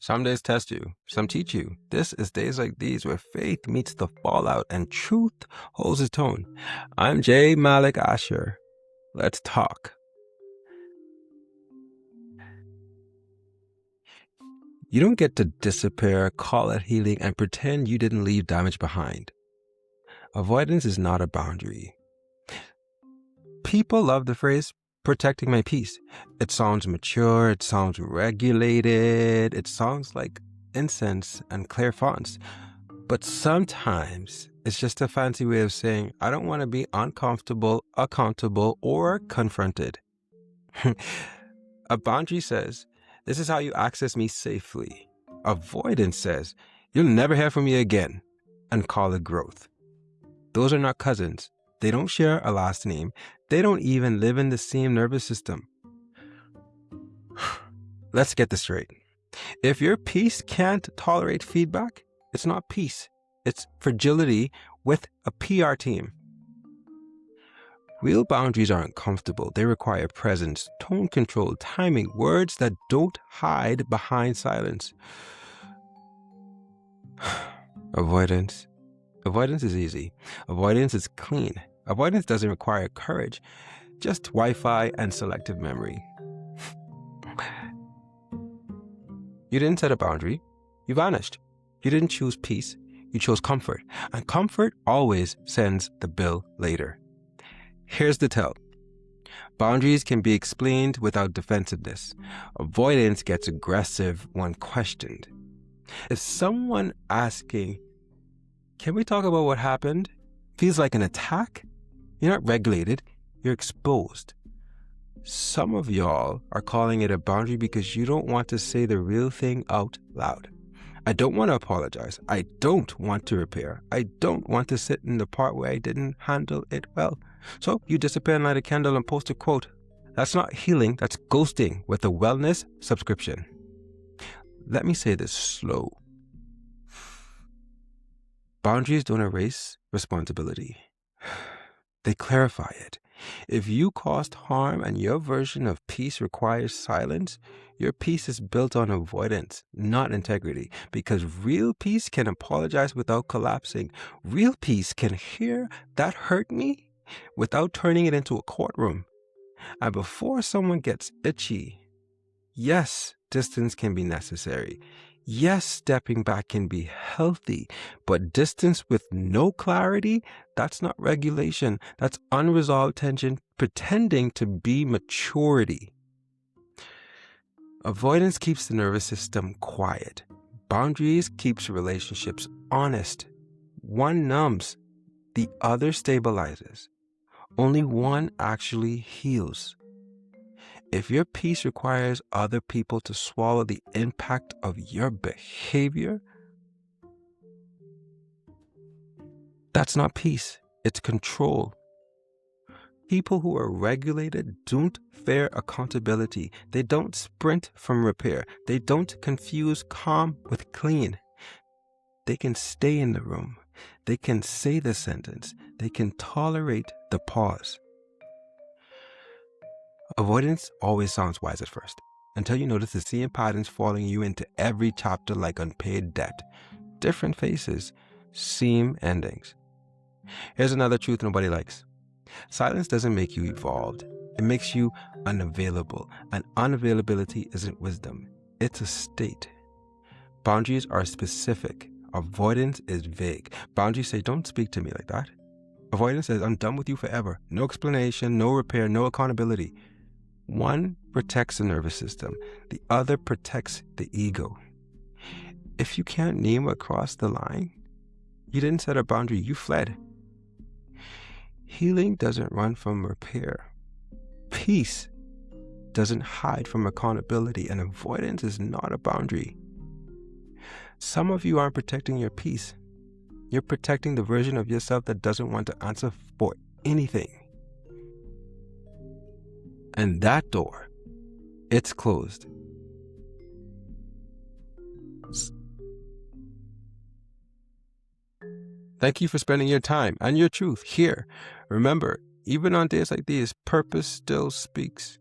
Some days test you, some teach you. This is Days Like These, where faith meets the fallout and truth holds its tone. I'm J. Malik Asher. Let's talk. You don't get to disappear, call it healing, and pretend you didn't leave damage behind. Avoidance is not a boundary. People love the phrase, protecting my peace. It sounds mature, it sounds regulated, it sounds like incense and clear fonts. But sometimes it's just a fancy way of saying, I don't want to be uncomfortable, accountable, or confronted. A boundary says, this is how you access me safely. Avoidance says, you'll never hear from me again, and call it growth. Those are not cousins. They don't share a last name. They don't even live in the same nervous system. Let's get this straight. If your peace can't tolerate feedback, it's not peace. It's fragility with a PR team. Real boundaries aren't comfortable. They require presence, tone control, timing, words that don't hide behind silence. Avoidance. Avoidance is easy. Avoidance is clean. Avoidance doesn't require courage, just Wi-Fi and selective memory. You didn't set a boundary. You vanished. You didn't choose peace. You chose comfort. And comfort always sends the bill later. Here's the tell. Boundaries can be explained without defensiveness. Avoidance gets aggressive when questioned. If someone asking, can we talk about what happened, feels like an attack, you're not regulated, you're exposed. Some of y'all are calling it a boundary because you don't want to say the real thing out loud. I don't want to apologize. I don't want to repair. I don't want to sit in the part where I didn't handle it well. So you disappear and light a candle and post a quote. That's not healing, that's ghosting with a wellness subscription. Let me say this slow. Boundaries don't erase responsibility. They clarify it. If you caused harm and your version of peace requires silence, your peace is built on avoidance, not integrity. Because real peace can apologize without collapsing. Real peace can hear that hurt me without turning it into a courtroom. And before someone gets itchy, yes, distance can be necessary. Yes, stepping back can be healthy, but distance with no clarity, that's not regulation. That's unresolved tension pretending to be maturity. Avoidance keeps the nervous system quiet. Boundaries keeps relationships honest. One numbs, the other stabilizes. Only one actually heals. If your peace requires other people to swallow the impact of your behavior, that's not peace, it's control. People who are regulated don't fear accountability. They don't sprint from repair. They don't confuse calm with clean. They can stay in the room. They can say the sentence. They can tolerate the pause. Avoidance always sounds wise at first, until you notice the same patterns following you into every chapter like unpaid debt. Different faces, same endings. Here's another truth nobody likes. Silence doesn't make you evolved. It makes you unavailable. And unavailability isn't wisdom. It's a state. Boundaries are specific. Avoidance is vague. Boundaries say, don't speak to me like that. Avoidance says, I'm done with you forever. No explanation, no repair, no accountability. One protects the nervous system. The other protects the ego. If you can't name what crossed the line, you didn't set a boundary, you fled. Healing doesn't run from repair. Peace doesn't hide from accountability, and avoidance is not a boundary. Some of you aren't protecting your peace. You're protecting the version of yourself that doesn't want to answer for anything. And that door, it's closed. Thank you for spending your time and your truth here. Remember, even on days like these, purpose still speaks.